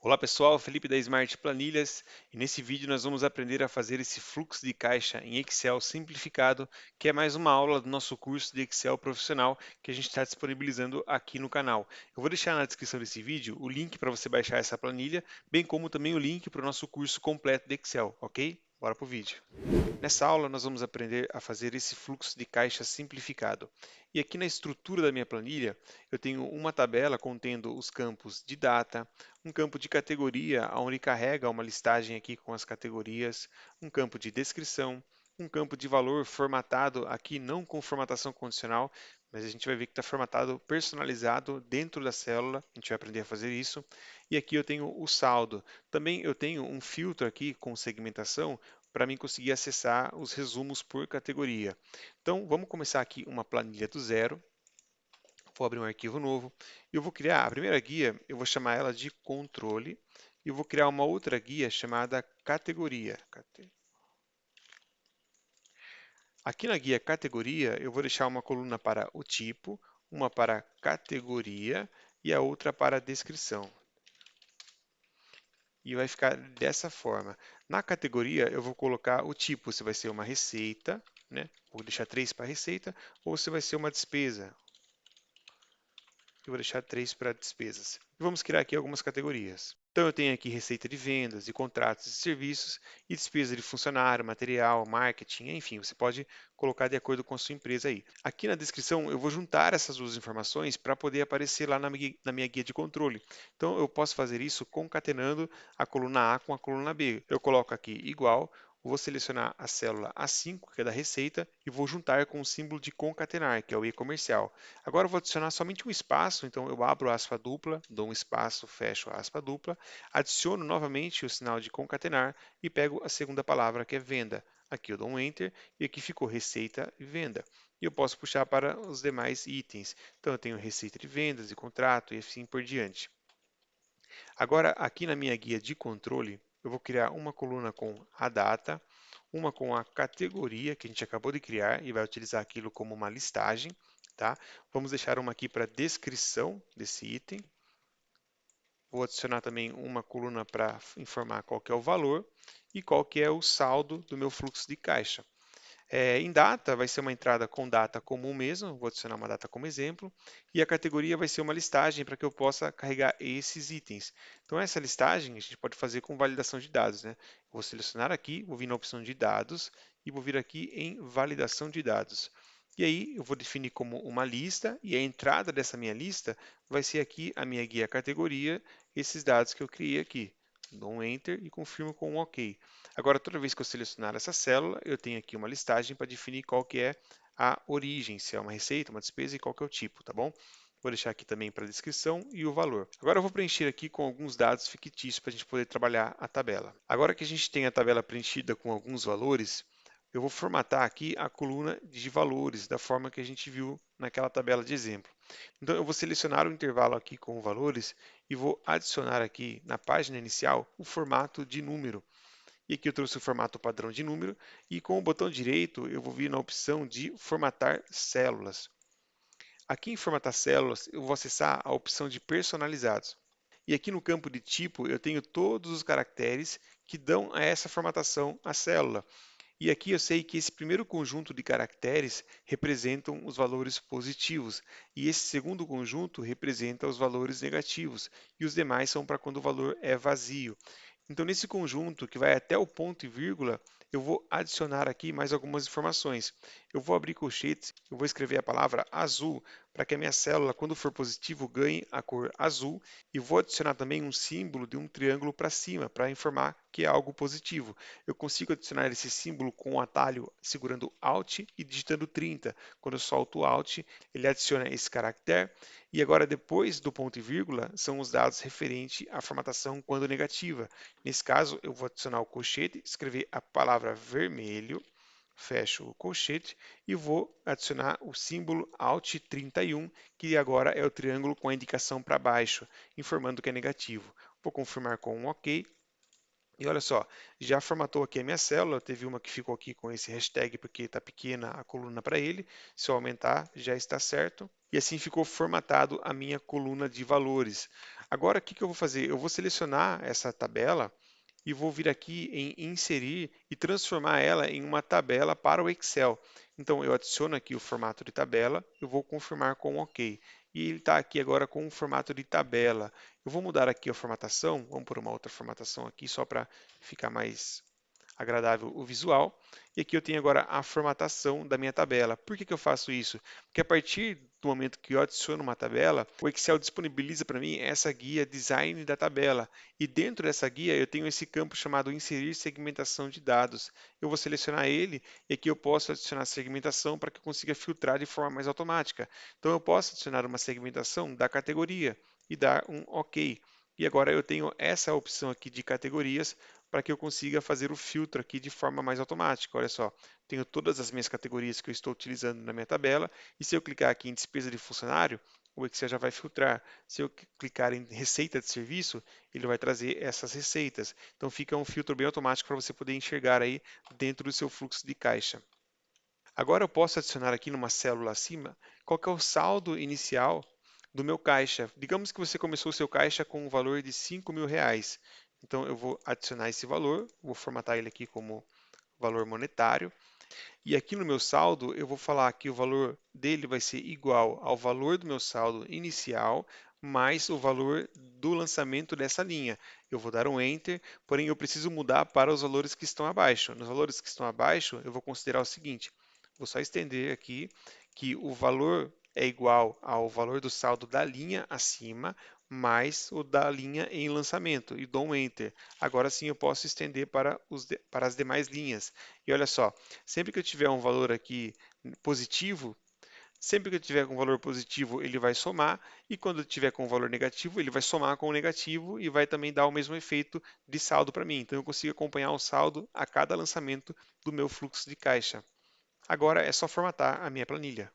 Olá pessoal, Felipe da Smart Planilhas e nesse vídeo nós vamos aprender a fazer esse fluxo de caixa em Excel simplificado, que é mais uma aula do nosso curso de Excel profissional que a gente está disponibilizando aqui no canal. Eu vou deixar na descrição desse vídeo o link para você baixar essa planilha, bem como também o link para o nosso curso completo de Excel, ok? Bora para o vídeo. Nessa aula, nós vamos aprender a fazer esse fluxo de caixa simplificado. E aqui na estrutura da minha planilha, eu tenho uma tabela contendo os campos de data, um campo de categoria, onde carrega uma listagem aqui com as categorias, um campo de descrição, um campo de valor formatado aqui não com formatação condicional, mas a gente vai ver que está formatado personalizado dentro da célula, a gente vai aprender a fazer isso. E aqui eu tenho o saldo. Também eu tenho um filtro aqui com segmentação, para mim conseguir acessar os resumos por categoria. Então, vamos começar aqui uma planilha do zero. Vou abrir um arquivo novo e eu vou criar a primeira guia, eu vou chamar ela de controle e eu vou criar uma outra guia chamada categoria. Aqui na guia categoria, eu vou deixar uma coluna para o tipo, uma para categoria e a outra para descrição. E vai ficar dessa forma. Na categoria, eu vou colocar o tipo, se vai ser uma receita, né? Vou deixar 3 para receita, ou se vai ser uma despesa. Eu vou deixar 3 para despesas. E vamos criar aqui algumas categorias. Então, eu tenho aqui receita de vendas, de contratos e serviços, e despesa de funcionário, material, marketing, enfim, você pode colocar de acordo com a sua empresa aí. Aqui na descrição, eu vou juntar essas duas informações para poder aparecer lá na minha guia de controle. Então, eu posso fazer isso concatenando a coluna A com a coluna B. Eu coloco aqui igual, vou selecionar a célula A5, que é da receita, e vou juntar com o símbolo de concatenar, que é o E comercial. Agora eu vou adicionar somente um espaço, então eu abro aspa dupla, dou um espaço, fecho a aspa dupla, adiciono novamente o sinal de concatenar e pego a segunda palavra, que é venda. Aqui eu dou um Enter e aqui ficou receita e venda. E eu posso puxar para os demais itens. Então eu tenho receita de vendas, de contrato e assim por diante. Agora, aqui na minha guia de controle, eu vou criar uma coluna com a data, uma com a categoria que a gente acabou de criar e vai utilizar aquilo como uma listagem, tá? Vamos deixar uma aqui para descrição desse item. Vou adicionar também uma coluna para informar qual que é o valor e qual que é o saldo do meu fluxo de caixa. Em data, vai ser uma entrada com data comum mesmo, vou adicionar uma data como exemplo, e a categoria vai ser uma listagem para que eu possa carregar esses itens. Então, essa listagem a gente pode fazer com validação de dados, né? Vou selecionar aqui, vou vir na opção de dados e vou vir aqui em validação de dados. E aí, eu vou definir como uma lista, e a entrada dessa minha lista vai ser aqui a minha guia categoria, esses dados que eu criei aqui. Dou um Enter e confirmo com um OK. Agora, toda vez que eu selecionar essa célula, eu tenho aqui uma listagem para definir qual que é a origem, se é uma receita, uma despesa e qual que é o tipo, tá bom? Vou deixar aqui também para a descrição e o valor. Agora eu vou preencher aqui com alguns dados fictícios para a gente poder trabalhar a tabela. Agora que a gente tem a tabela preenchida com alguns valores, eu vou formatar aqui a coluna de valores da forma que a gente viu naquela tabela de exemplo. Então eu vou selecionar o intervalo aqui com valores e vou adicionar aqui na página inicial o formato de número. E aqui eu trouxe o formato padrão de número e com o botão direito eu vou vir na opção de formatar células. Aqui em formatar células eu vou acessar a opção de personalizados. E aqui no campo de tipo eu tenho todos os caracteres que dão a essa formatação à célula. E aqui eu sei que esse primeiro conjunto de caracteres representam os valores positivos e esse segundo conjunto representa os valores negativos e os demais são para quando o valor é vazio. Então, nesse conjunto que vai até o ponto e vírgula, eu vou adicionar aqui mais algumas informações. Eu vou abrir colchetes, eu vou escrever a palavra azul para que a minha célula, quando for positivo, ganhe a cor azul e vou adicionar também um símbolo de um triângulo para cima para informar que é algo positivo. Eu consigo adicionar esse símbolo com o atalho segurando Alt e digitando 30. Quando eu solto o Alt, ele adiciona esse caractere. E agora, depois do ponto e vírgula, são os dados referentes à formatação quando negativa. Nesse caso, eu vou adicionar o colchete, escrever a palavra vermelho, fecho o colchete e vou adicionar o símbolo Alt 31, que agora é o triângulo com a indicação para baixo, informando que é negativo. Vou confirmar com um OK. E olha só, já formatou aqui a minha célula, teve uma que ficou aqui com esse hashtag porque está pequena a coluna para ele. Se eu aumentar, já está certo. E assim ficou formatado a minha coluna de valores. Agora, o que eu vou fazer? Eu vou selecionar essa tabela e vou vir aqui em inserir e transformar ela em uma tabela para o Excel. Então, eu adiciono aqui o formato de tabela, eu vou confirmar com OK. E ele está aqui agora com o formato de tabela. Eu vou mudar aqui a formatação, vamos por uma outra formatação aqui, só para ficar mais agradável o visual. E aqui eu tenho agora a formatação da minha tabela. Por que eu faço isso? Porque a partir do momento que eu adiciono uma tabela, o Excel disponibiliza para mim essa guia design da tabela. E dentro dessa guia eu tenho esse campo chamado inserir segmentação de dados. Eu vou selecionar ele e aqui eu posso adicionar segmentação para que eu consiga filtrar de forma mais automática. Então eu posso adicionar uma segmentação da categoria e dar um OK. E agora eu tenho essa opção aqui de categorias para que eu consiga fazer o filtro aqui de forma mais automática. Olha só, tenho todas as minhas categorias que eu estou utilizando na minha tabela, e se eu clicar aqui em despesa de funcionário, o Excel já vai filtrar. Se eu clicar em receita de serviço, ele vai trazer essas receitas. Então fica um filtro bem automático para você poder enxergar aí dentro do seu fluxo de caixa. Agora eu posso adicionar aqui numa célula acima qual que é o saldo inicial do meu caixa. Digamos que você começou o seu caixa com um valor de R$ 5.000. Então eu vou adicionar esse valor, vou formatar ele aqui como valor monetário. E aqui no meu saldo eu vou falar que o valor dele vai ser igual ao valor do meu saldo inicial mais o valor do lançamento dessa linha. Eu vou dar um Enter, porém eu preciso mudar para os valores que estão abaixo. Nos valores que estão abaixo, eu vou considerar o seguinte: vou só estender aqui que o valor é igual ao valor do saldo da linha acima mais o da linha em lançamento e dou um Enter. Agora sim eu posso estender para as demais linhas. E olha só, sempre que eu tiver um valor aqui positivo, sempre que eu tiver com um valor positivo, ele vai somar, e quando eu tiver com um valor negativo, ele vai somar com o negativo e vai também dar o mesmo efeito de saldo para mim. Então eu consigo acompanhar o saldo a cada lançamento do meu fluxo de caixa. Agora é só formatar a minha planilha.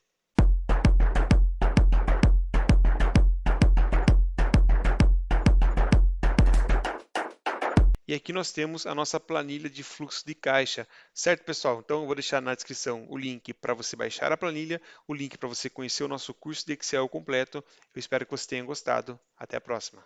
E aqui nós temos a nossa planilha de fluxo de caixa, certo, pessoal? Então eu vou deixar na descrição o link para você baixar a planilha, o link para você conhecer o nosso curso de Excel completo. Eu espero que você tenha gostado. Até a próxima.